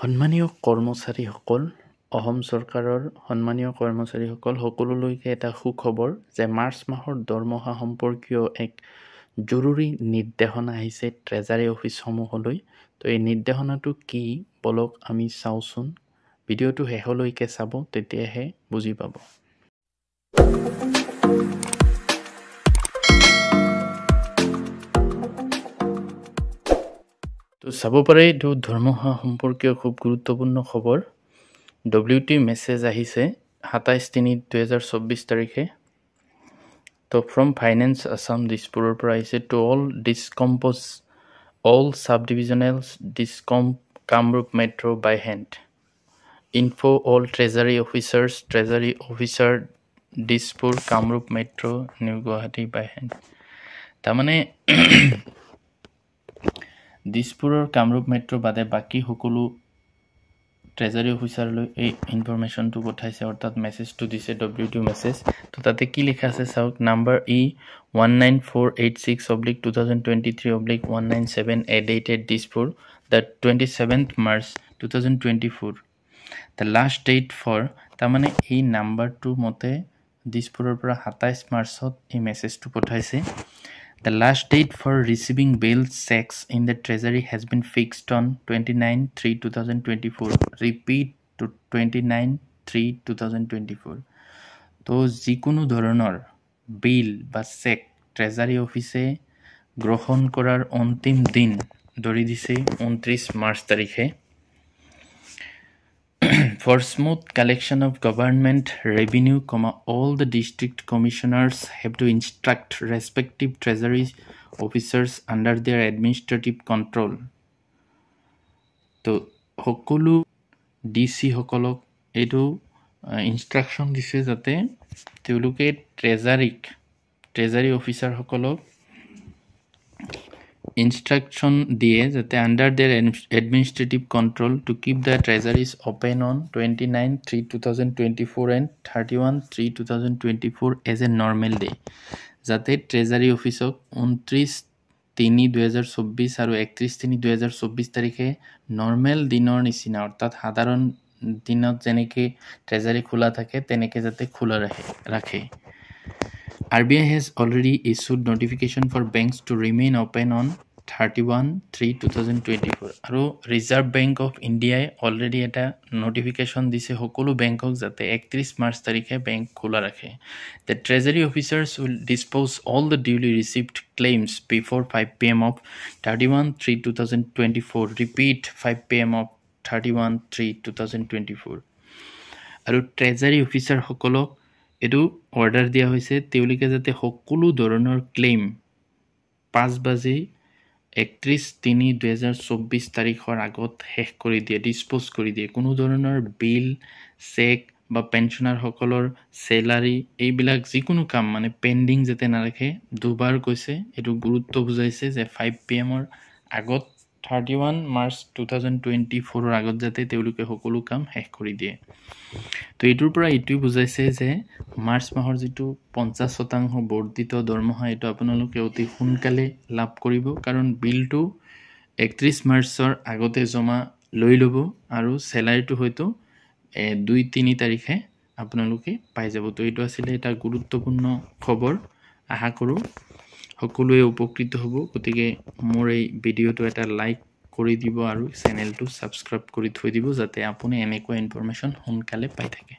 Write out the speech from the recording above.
সন্মানীয় কৰ্মচাৰীসকল, অসম চৰকাৰৰ সন্মানীয় কৰ্মচাৰীসকল সকলোলৈকে এটা সুখবৰ যে মাৰ্চ মাহৰ দৰমহা সম্পৰ্কীয় এক জৰুৰী নিৰ্দেশনা আহিছে ট্ৰেজাৰী অফিচসমূহলৈ। তো এই নিৰ্দেশনাটো কি বলক আমি চাওঁচোন। ভিডিঅ'টো শেষলৈকে চাব, তেতিয়াহে বুজি পাব। তো চাব পাৰে এইটো দৰমহা সম্পৰ্কীয় খুব গুৰুত্বপূৰ্ণ খবৰ। WT মেছেজ আহিছে 27/3/2024 তাৰিখে। তো ফ্ৰম ফাইনেন্স আছাম দিছপুৰৰ পৰা আহিছে। To all sub divisional DISCOM Kamrup Metro' by hand. Info all treasury officer Dispur Kamrup Metro' New Guwahati by hand. তাৰমানে দিছপুৰৰ কামৰূপ মেট্ৰ' বাদে বাকী সকলো ট্ৰেজাৰী অফিচাৰলৈ এই ইনফৰমেশ্যনটো পঠাইছে, অৰ্থাৎ মেছেজটো দিছে WT মেছেজ। তো তাতে কি লিখা আছে চাওক। Number E19486/2023/197 dated Dispur the 27th March 2024. The last date for, তাৰমানে এই নাম্বাৰটো মতে দিছপুৰৰ পৰা 27 মাৰ্চত এই মেছেজটো পঠাইছে। The last date for receiving bail checks in the treasury has been fixed on 29/3/2024. Repeat to 29/3/2024. তো যিকোনো ধৰণৰ বিল বা চেক ট্ৰেজাৰী অফিচে গ্ৰহণ কৰাৰ অন্তিম দিন ধৰি দিছে 29 মাৰ্চ তাৰিখে। For smooth collection of government revenue, all the district commissioners have to instruct respective treasury officers under their administrative control. তো সকলো DC সকলক এইটো ইনষ্ট্ৰাকশ্যন দিছে যাতে তেওঁলোকে ট্ৰেজাৰী অফিচাৰ সকলক instruction দিয়ে যাতে under their administrative control to keep the treasuries open on 29/3/2024 and 31/3/2024 as a normal day. যাতে ট্ৰেজাৰী অফিচক 29/3/2024 আৰু 31/3/2024 তাৰিখে নৰ্মেল দিনৰ নিচিনা, অৰ্থাৎ সাধাৰণ দিনত যেনেকৈ ট্ৰেজাৰী খোলা থাকে তেনেকৈ যাতে খোলা ৰাখে। RBI has already issued notification for banks to remain open on 31/3/2024. আৰু ৰিজাৰ্ভ বেংক অফ ইণ্ডিয়াই অলৰেডি এটা নটিফিকেশ্যন দিছে সকলো বেংকক যাতে 31 মাৰ্চ তাৰিখে বেংক খোলা ৰাখে। The treasury officers will dispose all the duly received claims before 5 PM of 31/3/2024. Repeat 5 PM of 31/3/2024. আৰু ট্ৰেজাৰী অফিচাৰ সকলক এইটো অৰ্ডাৰ দিয়া হৈছে তেওঁলোকে যাতে সকলো ধৰণৰ ক্লেইম 5/31/2024 তাৰিখৰ আগত শেষ কৰি দিয়ে, ডিছপ'জ কৰি দিয়ে। কোনো ধৰণৰ বিল, চেক বা পেঞ্চনাৰসকলৰ চেলাৰী এইবিলাক যিকোনো কাম মানে পেণ্ডিং যাতে নাৰাখে। দুবাৰ কৈছে, এইটো গুৰুত্ব বুজাইছে যে 5 PM আগত 31 মাৰ্চ 2024 আগত যাতে তেওঁলোকে সকলো কাম শেষ কৰি দিয়ে। তো এইটোৰ পৰা এইটোৱে বুজাইছে যে মাৰ্চ মাহৰ যিটো 50% বৰ্ধিত দৰমহা এইটো আপোনালোকে অতি সোনকালে লাভ কৰিব, কাৰণ বিলটো 31 মাৰ্চৰ আগতে জমা লৈ ল'ব আৰু চেলাৰীটো হয়তো 2-3 তাৰিখে আপোনালোকে পাই যাব। তো এইটো আছিলে এটা গুৰুত্বপূৰ্ণ খবৰ। আশা কৰোঁ সকলোৱে উপকৃত হ'ব। গতিকে মোৰ এই ভিডিঅ'টো এটা লাইক কৰি দিব আৰু চেনেলটো ছাবস্ক্ৰাইব কৰি থৈ দিব যাতে আপুনি এনেকুৱা ইনফৰমেশ্যন সোনকালে পাই থাকে।